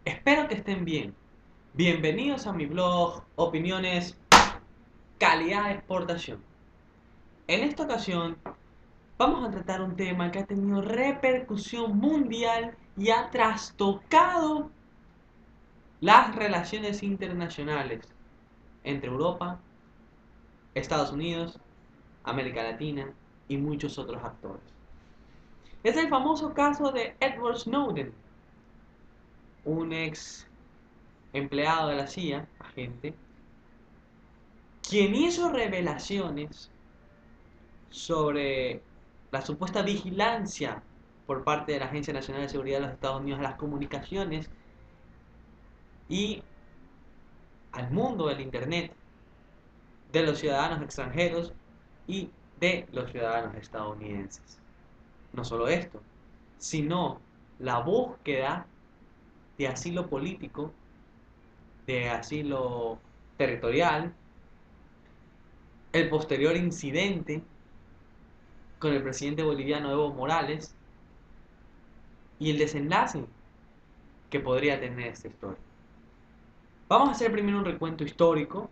Espero que estén bien. Bienvenidos a mi blog Opiniones Calidad de Exportación. En esta ocasión vamos a tratar un tema que ha tenido repercusión mundial y ha trastocado las relaciones internacionales entre Europa, Estados Unidos, América Latina y muchos otros actores. Es el famoso caso de Edward Snowden, un ex empleado de la CIA, agente, quien hizo revelaciones sobre la supuesta vigilancia por parte de la Agencia Nacional de Seguridad de los Estados Unidos a las comunicaciones y al mundo del Internet de los ciudadanos extranjeros y de los ciudadanos estadounidenses. No solo esto, sino la búsqueda de asilo político, de asilo territorial, el posterior incidente con el presidente boliviano Evo Morales y el desenlace que podría tener esta historia. Vamos a hacer primero un recuento histórico,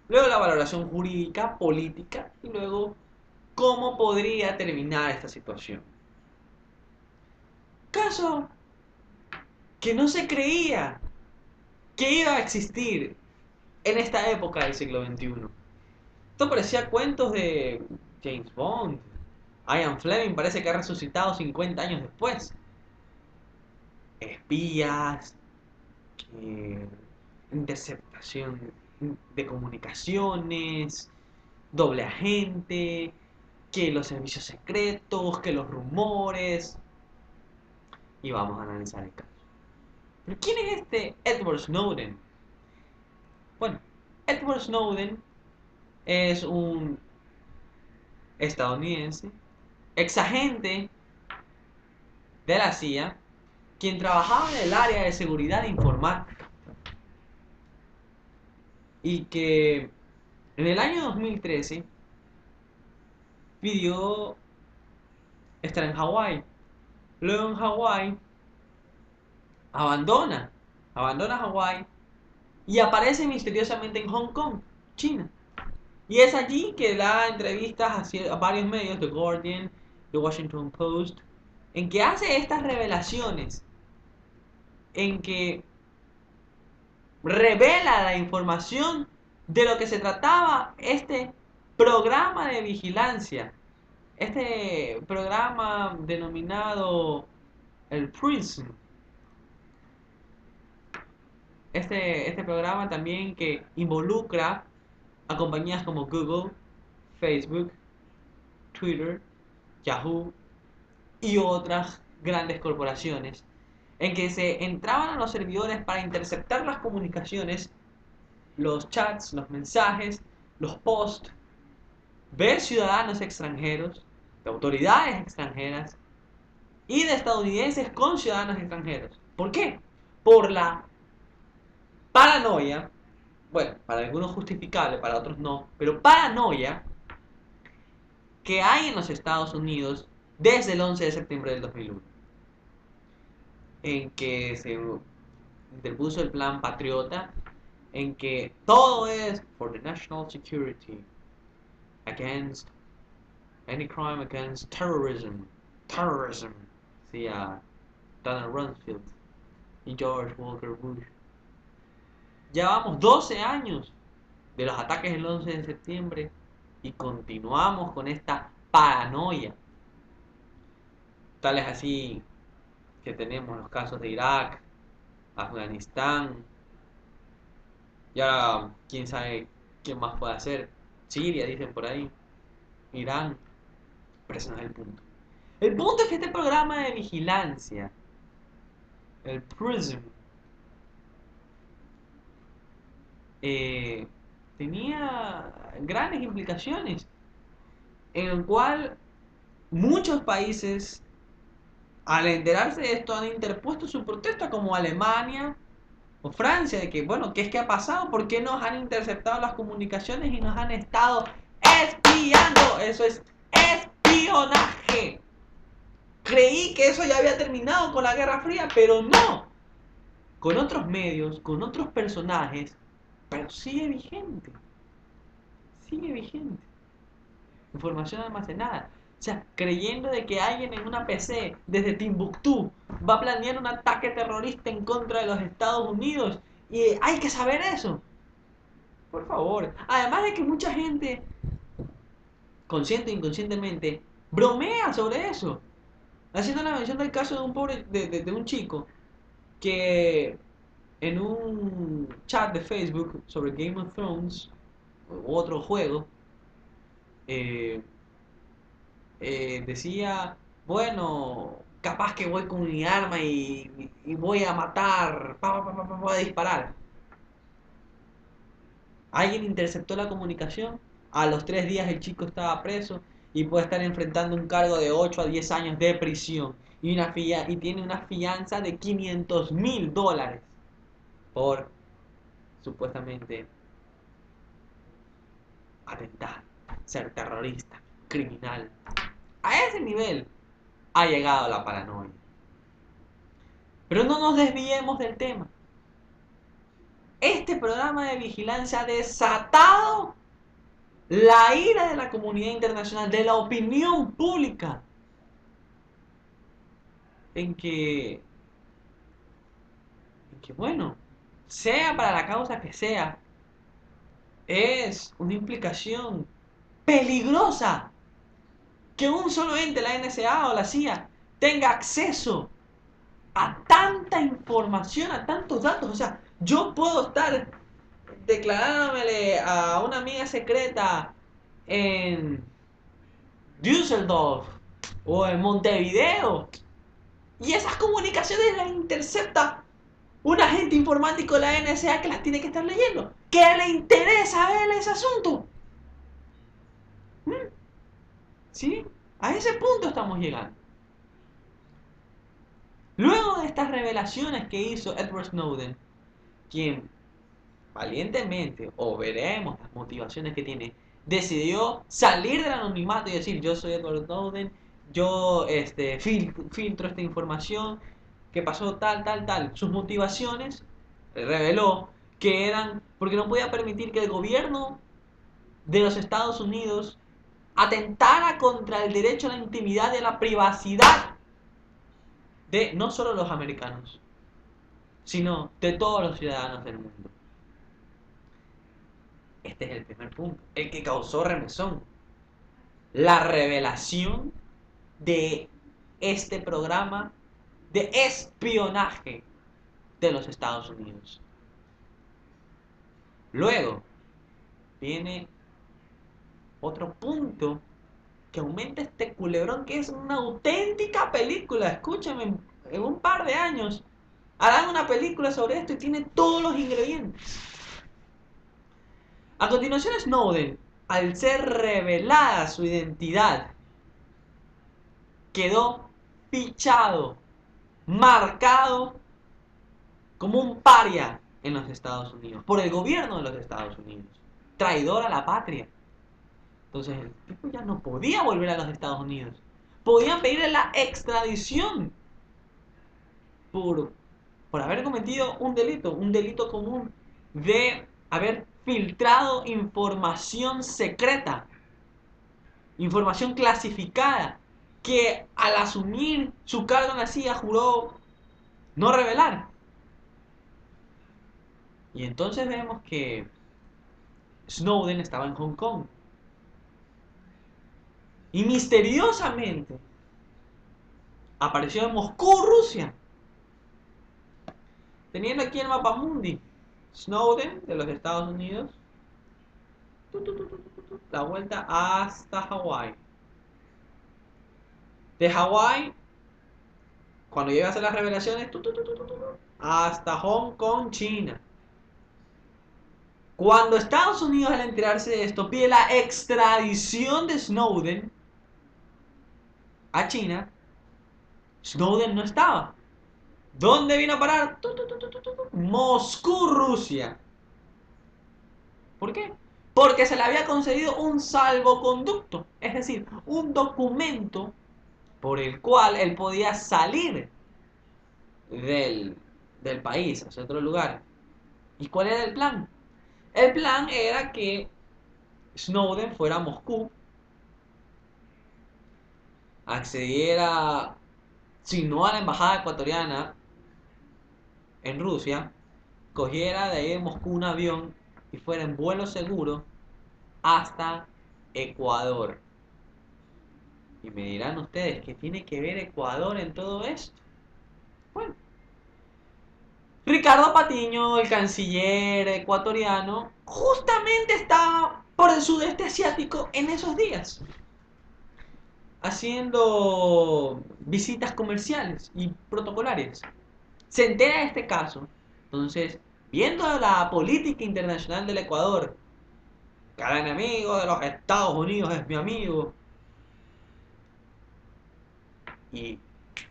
luego la valoración jurídica, política y luego cómo podría terminar esta situación. Caso que no se creía que iba a existir en esta época del siglo XXI. Esto parecía cuentos de James Bond. Ian Fleming parece que ha resucitado 50 años después. Espías, interceptación de comunicaciones, doble agente, que los servicios secretos, que los rumores. Y vamos a analizar el caso. ¿Pero quién es este Edward Snowden? Bueno, Edward Snowden es un estadounidense, ex agente de la CIA, quien trabajaba en el área de seguridad informática y que en el año 2013 pidió estar en Hawái. Luego en Hawái abandona, abandona Hawái y aparece misteriosamente en Hong Kong, China. Y es allí que da entrevistas a varios medios, The Guardian, The Washington Post, en que hace estas revelaciones, en que revela la información de lo que se trataba este programa de vigilancia, este programa denominado el PRISM, este programa también que involucra a compañías como Google, Facebook, Twitter, Yahoo y otras grandes corporaciones, en que se entraban a los servidores para interceptar las comunicaciones, los chats, los mensajes, los posts, ver ciudadanos extranjeros, de autoridades extranjeras y de estadounidenses con ciudadanos extranjeros. ¿Por qué? Por la paranoia, bueno, para algunos justificable, para otros no, pero paranoia que hay en los Estados Unidos desde el 11 de septiembre del 2001, en que se interpuso el plan Patriota, en que todo es for the national security, against any crime against terrorism, decía Donald Rumsfeld y George Walker Bush. Llevamos 12 años de los ataques del 11 de septiembre y continuamos con esta paranoia. Tal es así que tenemos los casos de Irak, Afganistán, y ahora quién sabe quién más puede hacer. Siria, dicen por ahí, Irán, pero ese no es el punto. El punto es que este programa de vigilancia, el PRISM, tenía grandes implicaciones, en el cual muchos países, al enterarse de esto, han interpuesto su protesta, como Alemania o Francia, de que, bueno, ¿qué es que ha pasado? ¿Por qué nos han interceptado las comunicaciones y nos han estado espiando? Eso es espionaje. Creí que eso ya había terminado con la Guerra Fría, pero no. con otros medios, con otros personajes, pero sigue vigente. Sigue vigente. Información almacenada. O sea, creyendo de que alguien en una PC desde Timbuktu va a planear un ataque terrorista en contra de los Estados Unidos. Y hay que saber eso. Por favor. Además de que mucha gente, consciente e inconscientemente, bromea sobre eso. Haciendo la mención del caso de un pobre, de un chico que en un chat de Facebook sobre Game of Thrones u otro juego, eh, decía, bueno, capaz que voy con mi arma y voy a matar, voy a disparar. Alguien interceptó la comunicación, a los 3 días el chico estaba preso y puede estar enfrentando un cargo de 8 a 10 años de prisión y tiene una fianza de $500,000 por supuestamente atentar, ser terrorista, criminal. A ese nivel ha llegado la paranoia. Pero no nos desviemos del tema. Este programa de vigilancia ha desatado la ira de la comunidad internacional, de la opinión pública, en que, bueno, sea para la causa que sea, es una implicación peligrosa que un solo ente, la NSA o la CIA, tenga acceso a tanta información, a tantos datos. O sea, yo puedo estar declarándomele a una amiga secreta en Düsseldorf o en Montevideo y esas comunicaciones las intercepta un agente informático de la NSA que las tiene que estar leyendo. ¿Qué le interesa a él ese asunto? ¿Sí? A ese punto estamos llegando. Luego de estas revelaciones que hizo Edward Snowden, quien valientemente, o veremos las motivaciones que tiene, decidió salir del anonimato y decir, yo soy Edward Snowden, yo filtro esta información, que pasó tal, tal, tal. Sus motivaciones, reveló que eran porque no podía permitir que el gobierno de los Estados Unidos atentara contra el derecho a la intimidad y a la privacidad de no solo los americanos, sino de todos los ciudadanos del mundo. Este es el primer punto, el que causó remesón. La revelación de este programa de espionaje de los Estados Unidos. Luego viene otro punto que aumenta este culebrón, que es una auténtica película. Escúchame, en un par de años harán una película sobre esto y tiene todos los ingredientes. A continuación, Snowden, al ser revelada su identidad, quedó fichado, marcado como un paria en los Estados Unidos, por el gobierno de los Estados Unidos, traidor a la patria. Entonces el tipo ya no podía volver a los Estados Unidos. Podían pedirle la extradición por, por haber cometido un delito común de haber filtrado información secreta, información clasificada, que al asumir su cargo en la CIA juró no revelar. Y entonces vemos que Snowden estaba en Hong Kong. Y misteriosamente apareció en Moscú, Rusia. Teniendo aquí el mapa mundi. Snowden de los Estados Unidos. La vuelta hasta Hawái. De Hawái, cuando llega a hacer las revelaciones, hasta Hong Kong, China. Cuando Estados Unidos, al enterarse de esto, pide la extradición de Snowden a China, Snowden no estaba. ¿Dónde vino a parar? Moscú, Rusia. ¿Por qué? Porque se le había concedido un salvoconducto, es decir, un documento por el cual él podía salir del, del país, hacia otro lugar. ¿Y cuál era el plan? El plan era que Snowden fuera a Moscú, accediera, si no a la embajada ecuatoriana en Rusia, cogiera de ahí en Moscú un avión y fuera en vuelo seguro hasta Ecuador. Y me dirán ustedes, ¿qué tiene que ver Ecuador en todo esto? Bueno, Ricardo Patiño, el canciller ecuatoriano, justamente estaba por el sudeste asiático en esos días, haciendo visitas comerciales y protocolarias. Se entera de este caso. Entonces, viendo la política internacional del Ecuador, cada enemigo de los Estados Unidos es mi amigo. Y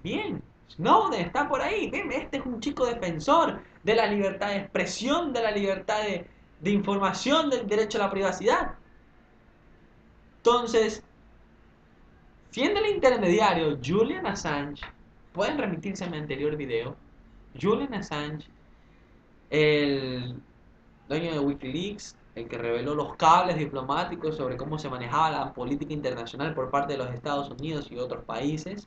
bien, Snowden está por ahí. Ven, este es un chico defensor de la libertad de expresión, de la libertad de información, del derecho a la privacidad. Entonces, siendo el intermediario Julian Assange, pueden remitirse a mi anterior video. Julian Assange, el dueño de Wikileaks, el que reveló los cables diplomáticos sobre cómo se manejaba la política internacional por parte de los Estados Unidos y otros países,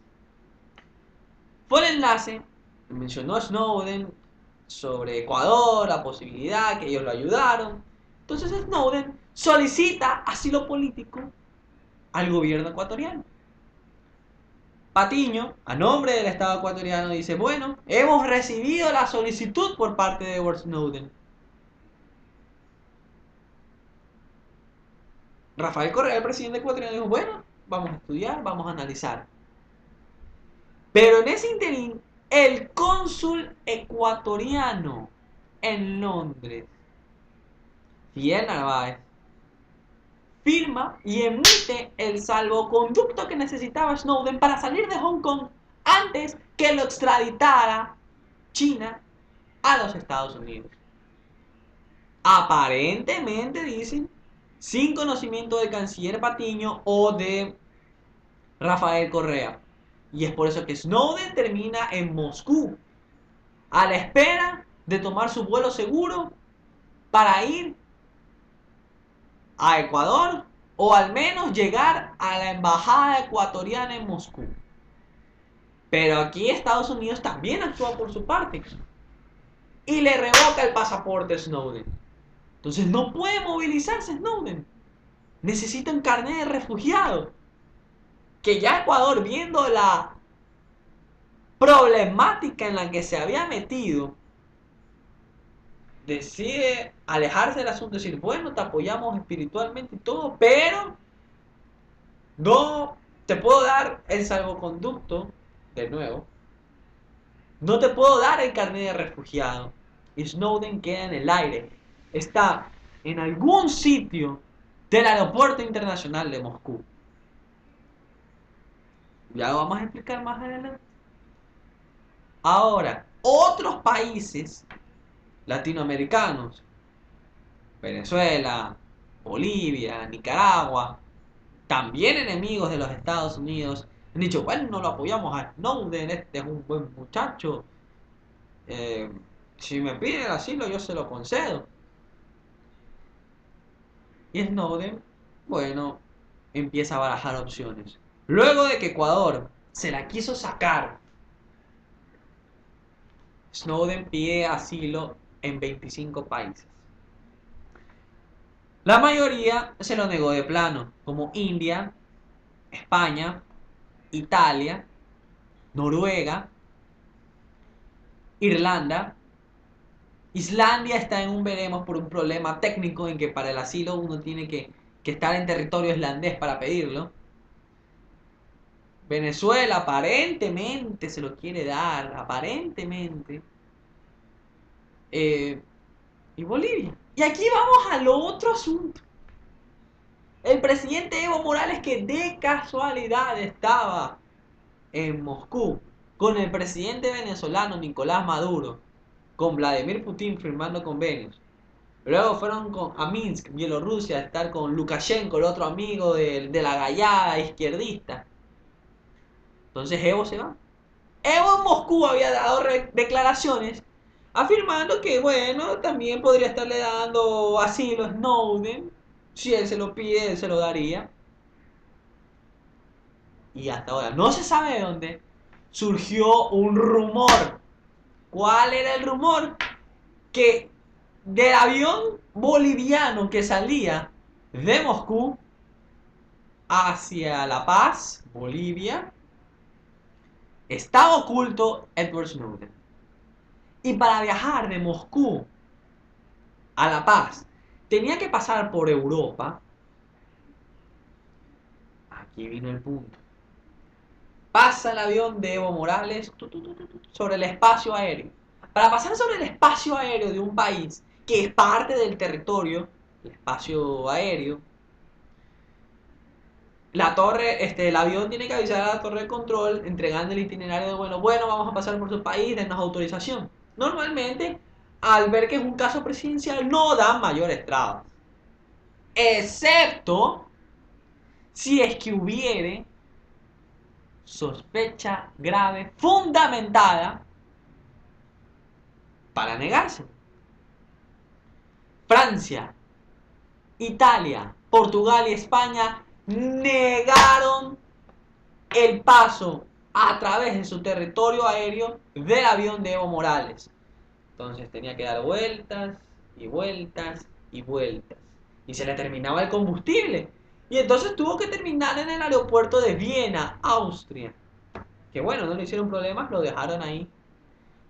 fue el enlace, mencionó a Snowden sobre Ecuador, la posibilidad que ellos lo ayudaron. Entonces Snowden solicita asilo político al gobierno ecuatoriano. Patiño, a nombre del Estado ecuatoriano, dice, bueno, hemos recibido la solicitud por parte de Edward Snowden. Rafael Correa, el presidente ecuatoriano, dijo, bueno, vamos a estudiar, vamos a analizar. Pero en ese interín, el cónsul ecuatoriano en Londres, Fidel Narváez, firma y emite el salvoconducto que necesitaba Snowden para salir de Hong Kong antes que lo extraditara China a los Estados Unidos. Aparentemente, dicen, sin conocimiento del canciller Patiño o de Rafael Correa. Y es por eso que Snowden termina en Moscú, a la espera de tomar su vuelo seguro para ir a Ecuador o al menos llegar a la embajada ecuatoriana en Moscú. Pero aquí Estados Unidos también actúa por su parte y le revoca el pasaporte a Snowden. Entonces no puede movilizarse Snowden. Necesita un carnet de refugiado. Que ya Ecuador, viendo la problemática en la que se había metido, decide alejarse del asunto, decir, bueno, te apoyamos espiritualmente y todo, pero no te puedo dar el salvoconducto, de nuevo, no te puedo dar el carnet de refugiado. Y Snowden queda en el aire. Está en algún sitio del aeropuerto internacional de Moscú. Ya lo vamos a explicar más adelante. Ahora, otros países latinoamericanos, Venezuela, Bolivia, Nicaragua, también enemigos de los Estados Unidos, han dicho, bueno, no lo apoyamos a Snowden, este es un buen muchacho, eh, si me piden el asilo yo se lo concedo. Y Snowden, bueno, empieza a barajar opciones. Luego de que Ecuador se la quiso sacar, Snowden pide asilo en 25 países. La mayoría se lo negó de plano, como India, España, Italia, Noruega, Irlanda. Islandia está en un veremos por un problema técnico en que para el asilo uno tiene que estar en territorio islandés para pedirlo. Venezuela aparentemente se lo quiere dar, aparentemente. Y Bolivia. Y aquí vamos al otro asunto. El presidente Evo Morales, que de casualidad estaba en Moscú con el presidente venezolano Nicolás Maduro, con Vladimir Putin firmando convenios. Luego fueron a Minsk, Bielorrusia, a estar con Lukashenko, el otro amigo de la gallada izquierdista. Entonces Evo se va. Evo en Moscú había dado declaraciones afirmando que, bueno, también podría estarle dando asilo a Snowden. Si él se lo pide, él se lo daría. Y hasta ahora no se sabe de dónde surgió un rumor. ¿Cuál era el rumor? Que del avión boliviano que salía de Moscú hacia La Paz, Bolivia, estaba oculto Edward Snowden. Y para viajar de Moscú a La Paz tenía que pasar por Europa. Aquí vino el punto. Pasa el avión de Evo Morales sobre el espacio aéreo. Para pasar sobre el espacio aéreo de un país que es parte del territorio, el espacio aéreo, la torre, el avión tiene que avisar a la torre de control entregando el itinerario de bueno, vamos a pasar por su país, denos autorización. Normalmente, al ver que es un caso presidencial, no dan mayores trabas. Excepto si es que hubiere sospecha grave, fundamentada, para negarse. Francia, Italia, Portugal y España negaron el paso a través de su territorio aéreo del avión de Evo Morales. Entonces tenía que dar vueltas y vueltas y vueltas. Y se le terminaba el combustible. Y entonces tuvo que terminar en el aeropuerto de Viena, Austria. Que bueno, no le hicieron problemas, lo dejaron ahí.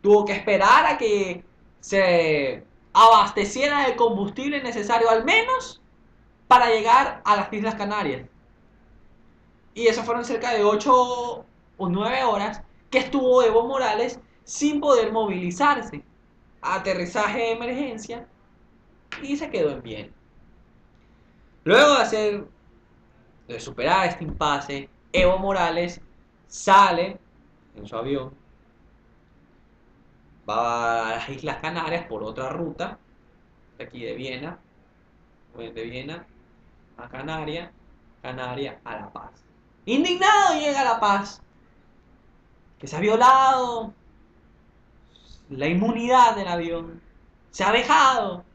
Tuvo que esperar a que se abasteciera el combustible necesario al menos para llegar a las Islas Canarias. Y eso fueron cerca de 8 o 9 horas que estuvo Evo Morales sin poder movilizarse. Aterrizaje de emergencia y se quedó en Viena. Luego de superar este impasse, Evo Morales sale en su avión, va a las Islas Canarias por otra ruta, de aquí de Viena a Canarias, Canarias a La Paz. Indignado llega a La Paz, que se ha violado la inmunidad del avión, se ha dejado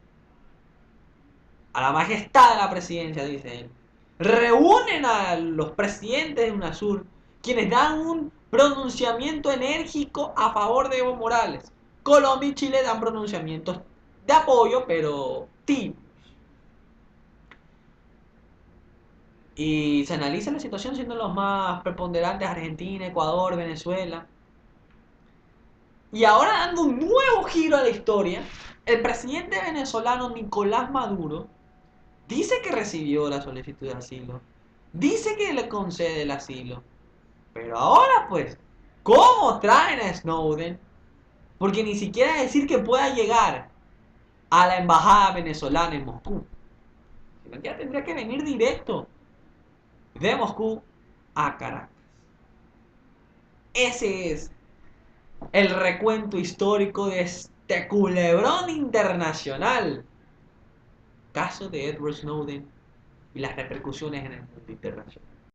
a la majestad de la presidencia, dice él. Reúnen a los presidentes de UNASUR, quienes dan un pronunciamiento enérgico a favor de Evo Morales. Colombia y Chile dan pronunciamientos de apoyo, pero tibios. Y se analiza la situación siendo los más preponderantes Argentina, Ecuador, Venezuela. Y ahora dando un nuevo giro a la historia, el presidente venezolano Nicolás Maduro dice que recibió la solicitud de asilo, dice que le concede el asilo, pero ahora pues, ¿cómo traen a Snowden? Porque ni siquiera decir que pueda llegar a la embajada venezolana en Moscú, sino que ya tendría que venir directo de Moscú a Caracas. Ese es el recuento histórico de este culebrón internacional. Caso de Edward Snowden y las repercusiones en el mundo internacional.